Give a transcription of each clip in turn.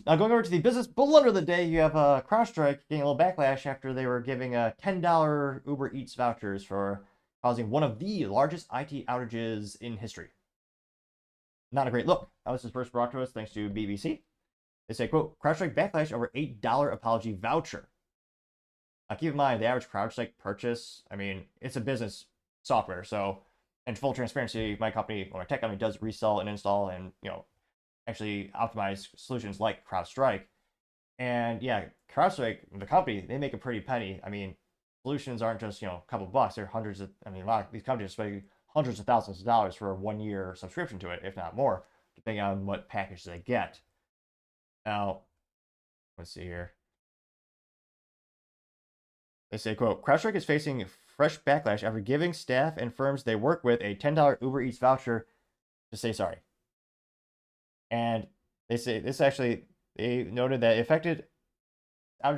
Now going over to the business bullet of the day, you have CrowdStrike getting a little backlash after they were giving $10 Uber Eats vouchers for causing one of the largest IT outages in history. Not a great look. Now this is first brought to us thanks to BBC. They say, quote, CrowdStrike backlash over $8 apology voucher. Now keep in mind, the average CrowdStrike purchase, I mean, it's a business software, so, and full transparency, my company, or my tech company, does resell and install and, actually optimize solutions like CrowdStrike. And yeah, CrowdStrike, the company, they make a pretty penny. I mean, solutions aren't just, a couple bucks. They're hundreds of, a lot of these companies are spending hundreds of thousands of dollars for a 1-year subscription to it, if not more, depending on what package they get. Now, let's see here. They say, quote, CrowdStrike is facing fresh backlash after giving staff and firms they work with a $10 Uber Eats voucher to say sorry. And they say this actually, they noted that outage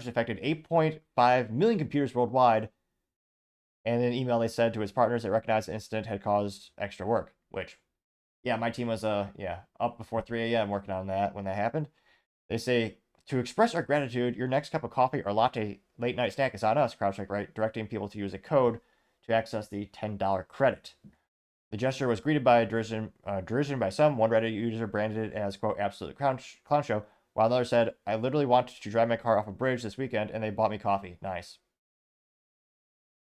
affected 8.5 million computers worldwide. And in an email, they said to its partners that recognized the incident had caused extra work, which, yeah, my team was, up before 3 a.m. working on that when that happened. They say, to express our gratitude, your next cup of coffee or latte late night snack is on us, CrowdStrike, right? Directing people to use a code to access the $10 credit. The gesture was greeted by derision by some. One Reddit user branded it as, quote, absolute clown show, while another said, I literally wanted to drive my car off a bridge this weekend and they bought me coffee. Nice.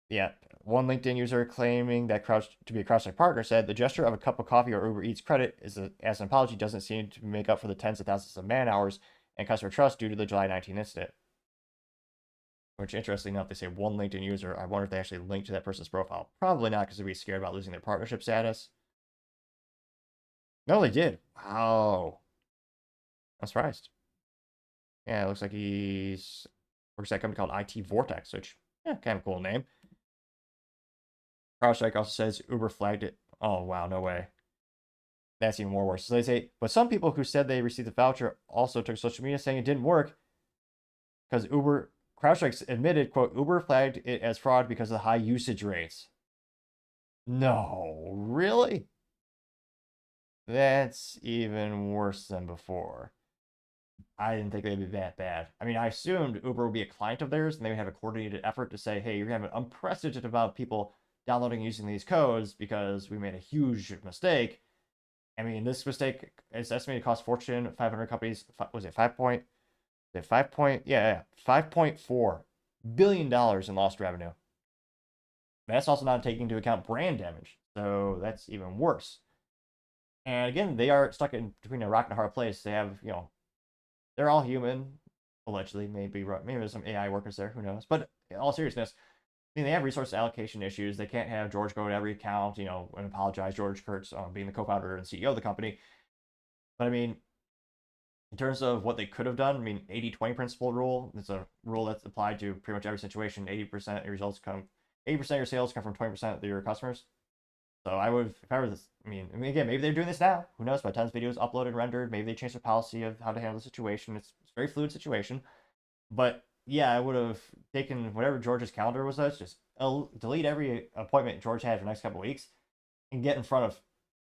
Yeah, one LinkedIn user claiming that to be a CrowdStrike partner said, the gesture of a cup of coffee or Uber Eats credit as an apology doesn't seem to make up for the tens of thousands of man hours and customer trust due to the July 19 incident. Which, interestingly enough, they say one LinkedIn user. I wonder if they actually linked to that person's profile. Probably not, because they'd be scared about losing their partnership status. No, they did. Wow. I'm surprised. Yeah, it looks like he's works at a company called IT Vortex, which, yeah, kind of cool name. CrowdStrike also says Uber flagged it. Oh, wow, no way. That's even more worse. So they say, but some people who said they received the voucher also took social media saying it didn't work because CrowdStrike admitted, quote, Uber flagged it as fraud because of the high usage rates. No, really? That's even worse than before. I didn't think they'd be that bad. I mean, I assumed Uber would be a client of theirs and they would have a coordinated effort to say, hey, you're going to have an unprecedented amount of people downloading and using these codes because we made a huge mistake. I mean, this mistake is estimated to cost Fortune 500 companies, was it $5.4 billion in lost revenue. That's also not taking into account brand damage, so that's even worse. And again, they are stuck in between a rock and a hard place. They have, they're all human, allegedly. Maybe there's some AI workers there, who knows? But in all seriousness, I mean, they have resource allocation issues. They can't have George go to every account, and apologize. George Kurtz being the co-founder and CEO of the company. But I mean, in terms of what they could have done, I mean, 80-20 principle rule. It's a rule that's applied to pretty much every situation. 80% of your results 80% of your sales come from 20% of your customers. So I would, if I were this, I mean, again, maybe they're doing this now. Who knows? By the time this video is uploaded and rendered, maybe they changed the policy of how to handle the situation. It's a very fluid situation. But yeah, I would have taken whatever George's calendar was, just delete every appointment George had for the next couple of weeks and get in front of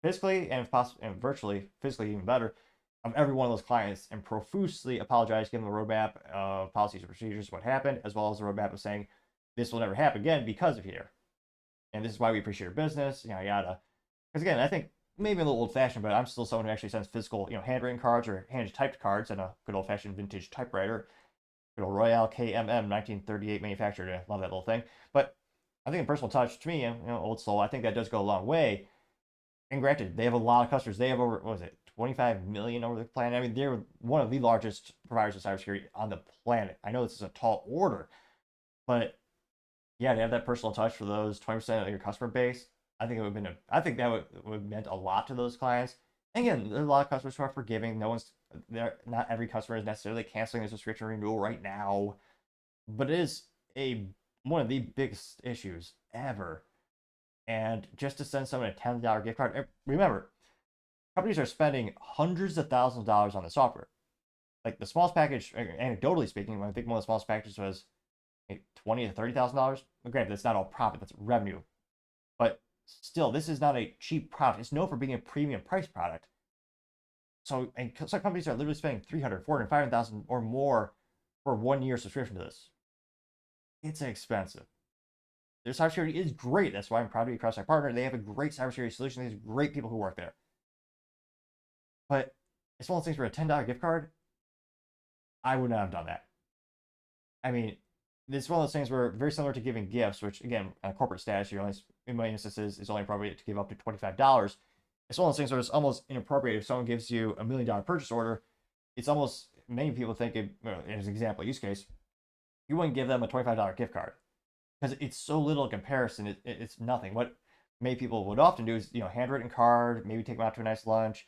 physically and if possible and virtually, physically even better, of every one of those clients and profusely apologize, give them a roadmap of policies and procedures, what happened, as well as a roadmap of saying this will never happen again because of here. And this is why we appreciate your business, yada. Because again, I think maybe a little old-fashioned, but I'm still someone who actually sends physical, handwritten cards or hand-typed cards and a good old-fashioned vintage typewriter. Good old Royale KMM 1938 manufactured. I love that little thing. But I think in personal touch, to me, old soul, I think that does go a long way. And granted, they have a lot of customers. They have over, 25 million over the planet. I mean, they're one of the largest providers of cybersecurity on the planet. I know this is a tall order, but yeah, to have that personal touch for those 20% of your customer base, I think that would have meant a lot to those clients. And again, there's a lot of customers who are forgiving. Not every customer is necessarily canceling their subscription renewal right now, but it is one of the biggest issues ever. And just to send someone a $10 gift card, remember, companies are spending hundreds of thousands of dollars on the software. Like the smallest package, anecdotally speaking, I think one of the smallest packages was $20,000 to $30,000. Granted, that's not all profit, that's revenue. But still, this is not a cheap product. It's known for being a premium price product. So, and some companies are literally spending 300, 400, 500,000 or more for 1 year subscription to this. It's expensive. Their cybersecurity is great. That's why I'm proud to be a CrowdStrike partner. They have a great cybersecurity solution. There's great people who work there. But it's one of those things where a $10 gift card, I would not have done that. I mean, it's one of those things where very similar to giving gifts, which again, on corporate status, you only, in many instances, it's only appropriate to give up to $25. It's one of those things where it's almost inappropriate if someone gives you $1 million purchase order. It's almost, many people think, as an example use case, you wouldn't give them a $25 gift card because it's so little in comparison. It's nothing. What many people would often do is, handwritten card, maybe take them out to a nice lunch,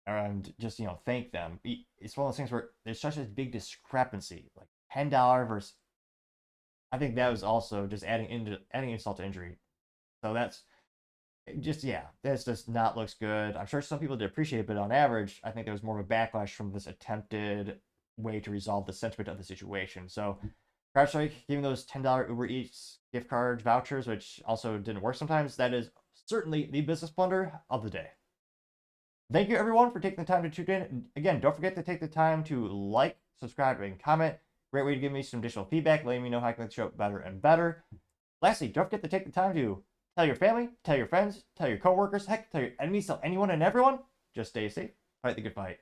and just thank them. It's one of those things where there's such a big discrepancy, like $10 versus. I think that was also just adding insult to injury. So that's just, yeah, that's just not looks good. I'm sure some people did appreciate it, but on average, I think there was more of a backlash from this attempted way to resolve the sentiment of the situation. So CrowdStrike giving those $10 Uber Eats gift card vouchers, which also didn't work sometimes, that is certainly the business blunder of the day. Thank you, everyone, for taking the time to tune in. Again, don't forget to take the time to like, subscribe, and comment. Great way to give me some additional feedback, letting me know how I can make the show better and better. Lastly, don't forget to take the time to tell your family, tell your friends, tell your coworkers, heck, tell your enemies, tell anyone and everyone. Just stay safe, fight the good fight.